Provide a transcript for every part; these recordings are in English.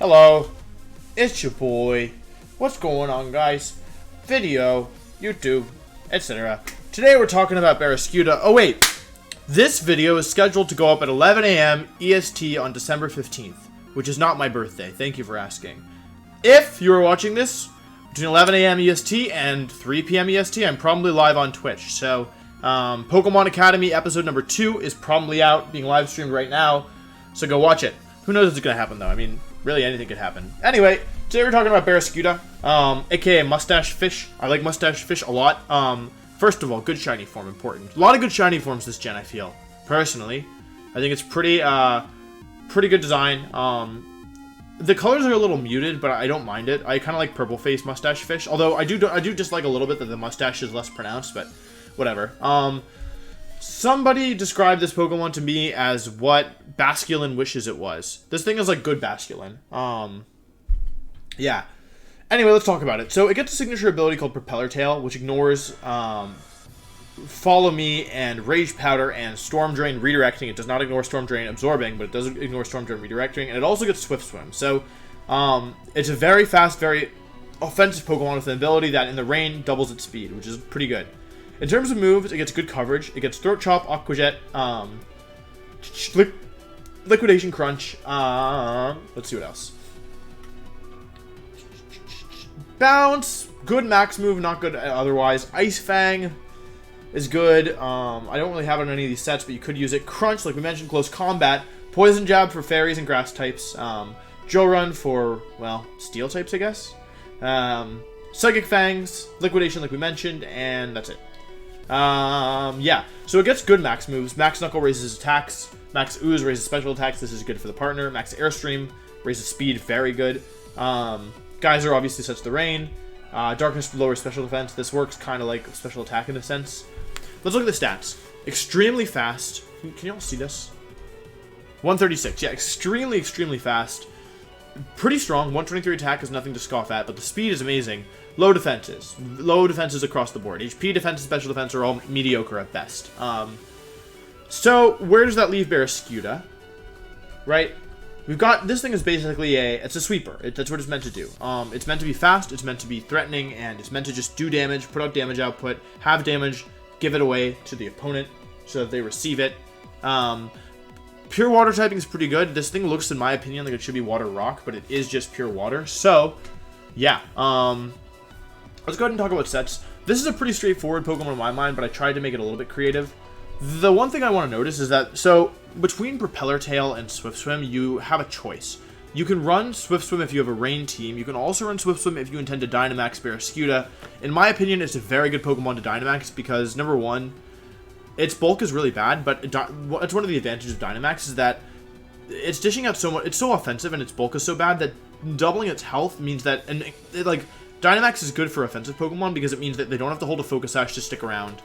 Hello, it's your boy. What's going on, guys? Video, YouTube, etc. Today we're talking about Barraskewda. Oh wait, this video is scheduled to go up at 11 a.m. EST on December 15th, which is not my birthday. Thank you for asking. If you are watching this between 11 a.m. EST and 3 p.m. EST, I'm probably live on Twitch. So, Pokemon Academy episode number 2 is probably out, being live streamed right now. So go watch it. Who knows what's going to happen, though? I mean, really anything could happen. Anyway, today we're talking about Barraskewda, aka Mustache Fish. I like Mustache Fish a lot. First of all, good shiny form, important. A lot of good shiny forms this gen, I feel. Personally, I think it's pretty good design. The colors are a little muted, but I don't mind it. I kind of like purple face Mustache Fish, although I do just like a little bit that the mustache is less pronounced, but whatever. Somebody described this Pokemon to me as what Basculin wishes it was. This thing is like good Basculin. Yeah. Anyway, let's talk about it. So it gets a signature ability called Propeller Tail, which ignores Follow Me and Rage Powder and Storm Drain redirecting. It does not ignore Storm Drain absorbing, but it does ignore Storm Drain redirecting, and it also gets Swift Swim. So it's a very fast, very offensive Pokemon with an ability that in the rain doubles its speed, which is pretty good. In terms of moves, it gets good coverage. It gets Throat Chop, Aqua Jet, Liquidation Crunch. Let's see what else. Bounce, good max move, not good otherwise. Ice Fang is good. I don't really have it on any of these sets, but you could use it. Crunch, like we mentioned, close combat. Poison Jab for fairies and grass types. Joe Run for, well, steel types, I guess. Psychic Fangs, Liquidation, like we mentioned, and that's it. Yeah, so it gets good max moves. Max Knuckle raises attacks. Max Ooze raises special attacks. This is good for the partner. Max Airstream raises speed. Very good. Geyser obviously sets the rain. Darkness lowers special defense. This works kind of like special attack in a sense. Let's look at the stats. Extremely fast. Can you all see this? 136. Yeah, extremely fast. Pretty strong. 123 attack is nothing to scoff at, but the speed is amazing. Low defenses. Low defenses across the board. HP defense and special defense are all mediocre at best. So, where does that leave Barraskewda? Right? We've got, this thing is basically it's a sweeper. That's what it's meant to do. It's meant to be fast, it's meant to be threatening, and it's meant to just do damage, put out damage output, have damage, give it away to the opponent so that they receive it. Pure water typing is pretty good. This thing looks, in my opinion, like it should be water rock, but it is just pure water. So, yeah. Let's go ahead and talk about sets. This is a pretty straightforward Pokemon in my mind, but I tried to make it a little bit creative. The one thing I want to notice is that, so, between Propeller Tail and Swift Swim, you have a choice. You can run Swift Swim if you have a rain team. You can also run Swift Swim if you intend to Dynamax Barraskewda. In my opinion, it's a very good Pokemon to Dynamax because, number one, its bulk is really bad, but it's one of the advantages of Dynamax is that it's dishing out so much. It's so offensive and its bulk is so bad that doubling its health means that, like, Dynamax is good for offensive Pokemon because it means that they don't have to hold a Focus Sash to stick around.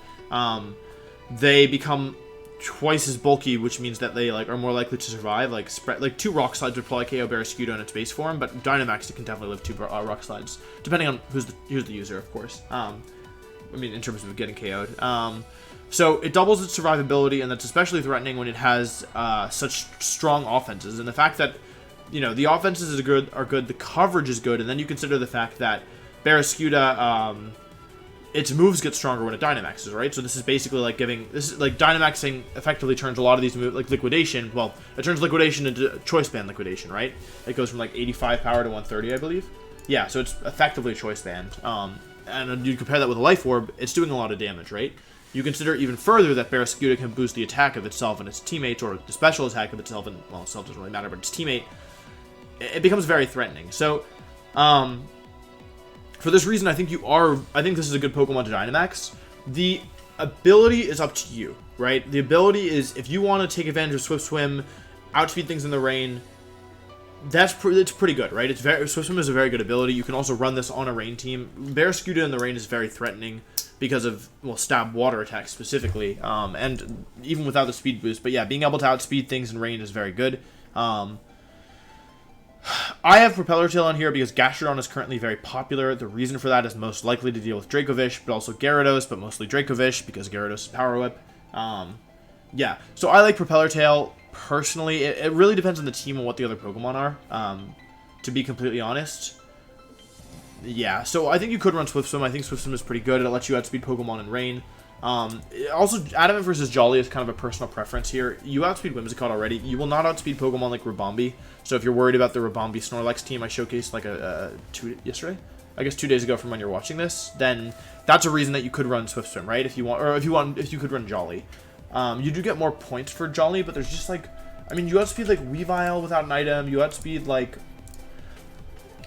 They become twice as bulky, which means that they are more likely to survive. Like 2 Rock Slides would probably KO Barraskewda in its base form, but Dynamax can definitely live 2 Rock Slides, depending on who's the user, of course. I mean, in terms of getting KO'd. So it doubles its survivability, and that's especially threatening when it has such strong offenses. And the fact that, you know, the offenses are good, the coverage is good, and then you consider the fact that Barraskewda, its moves get stronger when it Dynamaxes, right? So this is basically like Dynamaxing effectively turns a lot of these moves, like Liquidation, well, it turns Liquidation into Choice Band Liquidation, right? It goes from like 85 power to 130, I believe. Yeah, so it's effectively a Choice Band. And you compare that with a Life Orb, it's doing a lot of damage, right? You consider even further that Barraskewda can boost the attack of itself and its teammates, or the special attack of itself and, well, itself doesn't really matter, but its teammate, it becomes very threatening. So, for this reason, I think this is a good Pokemon to Dynamax. The ability is up to you, right? The ability is, if you want to take advantage of Swift Swim, outspeed things in the rain, it's pretty good, right? Swift Swim is a very good ability. You can also run this on a rain team. Barraskewda in the rain is very threatening because of, well, stab water attacks specifically, and even without the speed boost. But yeah, being able to outspeed things in rain is very good. I have Propeller Tail on here because Gastrodon is currently very popular. The reason for that is most likely to deal with Dracovish, but also Gyarados, but mostly Dracovish because Gyarados is Power Whip. Yeah, so I like Propeller Tail personally. It really depends on the team and what the other Pokemon are. to be completely honest. Yeah, so I think you could run Swift Swim. I think Swift Swim is pretty good. It lets you outspeed Pokemon in rain. Also, Adamant versus Jolly is kind of a personal preference here. You outspeed Whimsicott already. You will not outspeed Pokemon like Ribombee. So if you're worried about the Ribombee Snorlax team I showcased like yesterday, I guess 2 days ago from when you're watching this, then that's a reason that you could run Swift Swim, right? If you want, or if you could run Jolly. You do get more points for Jolly, but there's just like, I mean, you outspeed like Weavile without an item. You outspeed like,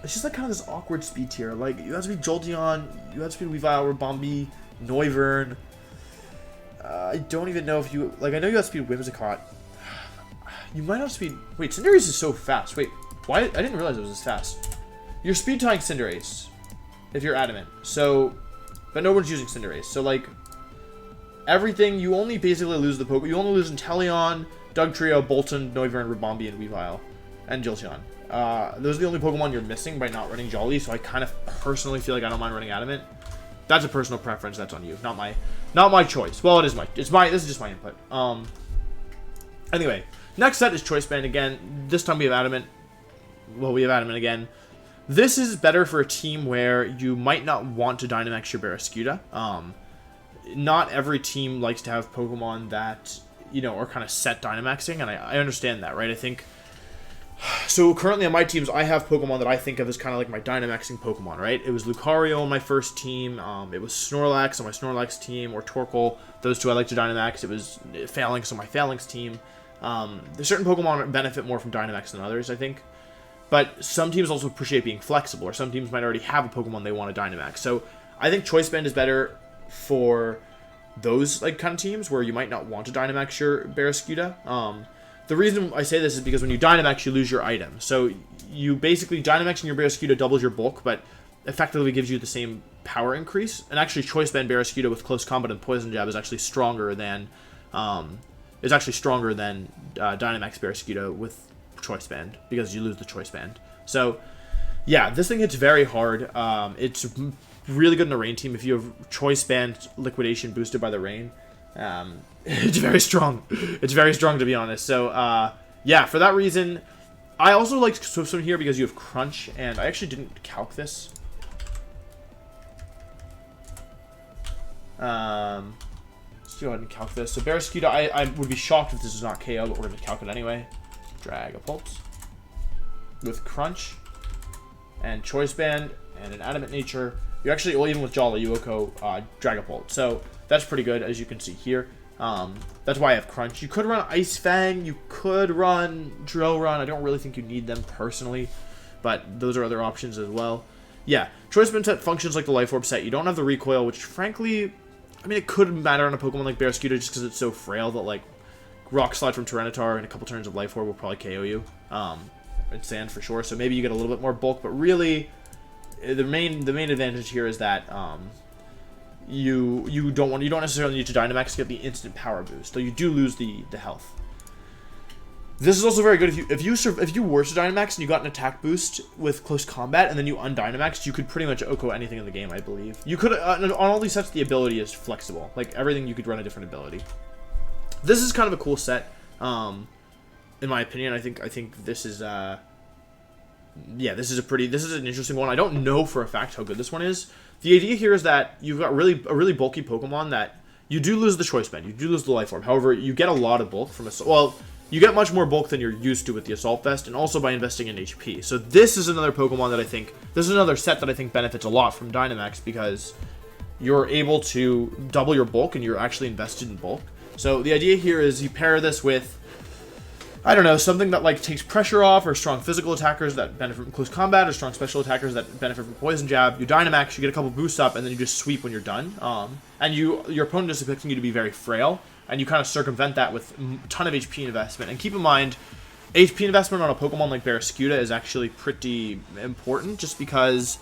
it's just like kind of this awkward speed tier. Like you outspeed Jolteon, you outspeed Weavile, Ribombee, Noivern. I don't even know if you, like, I know you outspeed Whimsicott. You might outspeed, wait, Cinderace is so fast. Wait, why? I didn't realize it was this fast. You're speed tying Cinderace if you're Adamant. So, but no one's using Cinderace. So like, everything, you only basically lose the Pokemon. You only lose Inteleon, Dugtrio, Bolton, Noivern, Ribombee, and Weavile, and Jolteon. Those are the only Pokemon you're missing by not running Jolly, so I kind of personally feel like I don't mind running Adamant. That's a personal preference. That's on you, not my choice. Well, this is just my input. Anyway, next set is Choice Band again. This time we have Adamant. Well, we have Adamant again. This is better for a team where you might not want to Dynamax your Barraskewda. Not every team likes to have Pokemon that, you know, are kind of set Dynamaxing, and I understand that, right? I think, so currently on my teams, I have Pokemon that I think of as kind of like my Dynamaxing Pokemon, right? It was Lucario on my first team, it was Snorlax on my Snorlax team, or Torkoal, those two I like to Dynamax. It was Phalanx on my Phalanx team. There's certain Pokemon benefit more from Dynamax than others, I think. But some teams also appreciate being flexible, or some teams might already have a Pokemon they want to Dynamax. So I think Choice Band is better for those like kind of teams where you might not want to Dynamax your Barraskewda. The reason I say this is because when you Dynamax, you lose your item. So you basically, Dynamaxing your Barraskewda doubles your bulk, but effectively gives you the same power increase. And actually, Choice Band Barraskewda with Close Combat and Poison Jab is actually stronger than Dynamax Barraskewda with Choice Band, because you lose the Choice Band. So yeah, this thing hits very hard. It's really good in the rain team. If you have Choice Band Liquidation boosted by the rain, it's very strong. It's very strong, to be honest. So yeah, for that reason, I also like Swift Swim here because you have Crunch, and I actually didn't calc this. Let's go ahead and calc this. So Barraskewda, I would be shocked if this is not KO, but we're going to calc it anyway. Dragapult with Crunch and Choice Band and an Adamant Nature. You actually, well, even with Jolly, you Oko Dragapult. So that's pretty good, as you can see here. That's why I have Crunch. You could run Ice Fang. You could run Drill Run. I don't really think you need them personally, but those are other options as well. Yeah, Choice Band set functions like the Life Orb set. You don't have the recoil, which frankly, I mean, it could matter on a Pokemon like Barraskewda just because it's so frail that, like, Rock Slide from Tyranitar and a couple turns of Life Orb will probably KO you. And Sand for sure. So maybe you get a little bit more bulk, but really, the main advantage here is that you don't necessarily need to Dynamax to get the instant power boost, though you do lose the health. This is also very good if you were to Dynamax and you got an attack boost with Close Combat and then you undynamaxed, you could pretty much Oko anything in the game, I believe. You could on all these sets, the ability is flexible. Like everything, you could run a different ability. This is kind of a cool set, in my opinion. I think this is yeah, this is an interesting one. I don't know for a fact how good this one is. The idea here is that you've got a really bulky Pokemon that you do lose the Choice Band, you do lose the Life Orb. However, you get a lot of bulk from a, well, you get much more bulk than you're used to with the Assault Vest, and also by investing in HP. So this is another Pokemon that this is another set that I think benefits a lot from Dynamax, because you're able to double your bulk and you're actually invested in bulk. So the idea here is you pair this with, I don't know, something that like takes pressure off, or strong physical attackers that benefit from Close Combat, or strong special attackers that benefit from Poison Jab. You Dynamax, you get a couple boosts up, and then you just sweep when you're done. And your opponent is expecting you to be very frail, and you kind of circumvent that with a ton of HP investment. And keep in mind, HP investment on a Pokemon like Barraskewda is actually pretty important, just because,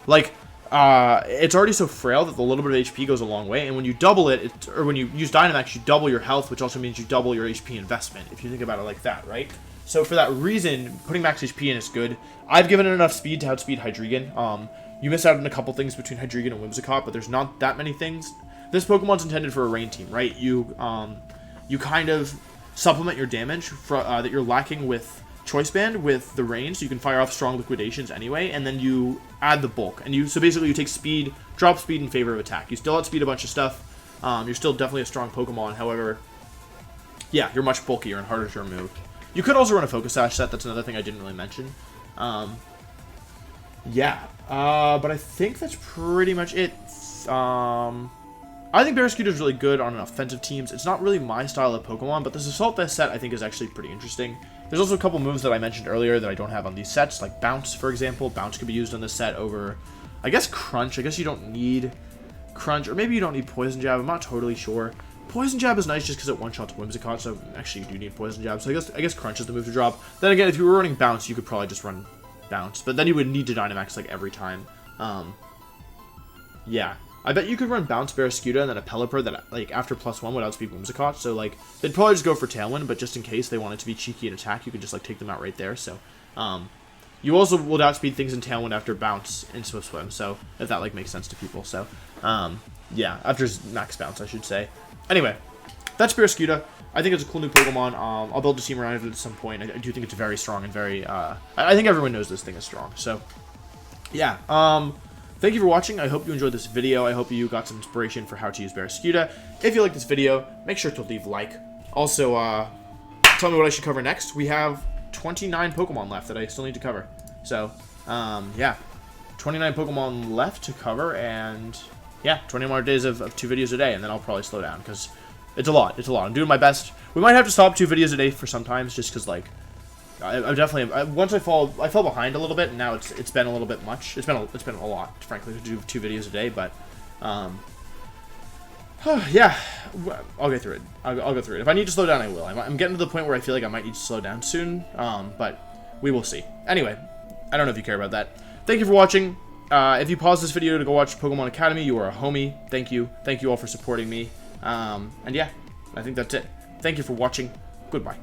like, it's already so frail that the little bit of HP goes a long way, and when you double it, or when you use Dynamax, you double your health, which also means you double your HP investment, if you think about it like that, right? So for that reason, putting max HP in is good. I've given it enough speed to outspeed Hydreigon. You miss out on a couple things between Hydreigon and Whimsicott, but there's not that many things. This Pokemon's intended for a rain team, right? You kind of supplement your damage that you're lacking with choice band with the range, so you can fire off strong liquidations anyway, and then you add the bulk. And so basically you take speed, drop speed in favor of attack. You still outspeed a bunch of stuff. You're still definitely a strong Pokemon, however, yeah, you're much bulkier and harder to remove. You could also run a Focus Sash set, that's another thing I didn't really mention. Yeah, but I think that's pretty much it. I think Barraskewda is really good on offensive teams. It's not really my style of Pokemon, but this Assault Vest set I think is actually pretty interesting. There's also a couple moves that I mentioned earlier that I don't have on these sets, like Bounce, for example. Bounce could be used on this set over, I guess, Crunch. I guess you don't need Crunch, or maybe you don't need Poison Jab. I'm not totally sure. Poison Jab is nice just because it one-shots Whimsicott, so actually you do need Poison Jab. So I guess Crunch is the move to drop. Then again, if you were running Bounce, you could probably just run Bounce, but then you would need to Dynamax like every time. Yeah. I bet you could run Bounce Barraskewda and then a Pelipper that, like, after +1 would outspeed Whimsicott, so, like, they'd probably just go for Tailwind, but just in case they wanted to be cheeky and attack, you could just, like, take them out right there, so, you also would outspeed things in Tailwind after Bounce in Swift Swim, so, if that, like, makes sense to people, so, yeah, after Max Bounce, I should say. Anyway, that's Barraskewda. I think it's a cool new Pokemon. I'll build a team around it at some point. I do think it's very strong and very, I think everyone knows this thing is strong, so, yeah, thank you for watching. I hope you enjoyed this video. I hope you got some inspiration for how to use Barraskewda. If you like this video, make sure to leave a like. Also, tell me what I should cover next. We have 29 Pokemon left that I still need to cover. So, yeah, 29 Pokemon left to cover, and yeah, 20 more days of 2 videos a day, and then I'll probably slow down, because it's a lot. It's a lot. I'm doing my best. We might have to stop 2 videos a day for sometimes, just because, like, I'm definitely, once I fell behind a little bit, and now it's been a little bit much. It's been a lot, frankly, to do 2 videos a day, but, yeah, I'll get through it. I'll go through it. If I need to slow down, I will. I'm getting to the point where I feel like I might need to slow down soon, but we will see. Anyway, I don't know if you care about that. Thank you for watching. If you pause this video to go watch Pokemon Academy, you are a homie. Thank you. Thank you all for supporting me. And yeah, I think that's it. Thank you for watching. Goodbye.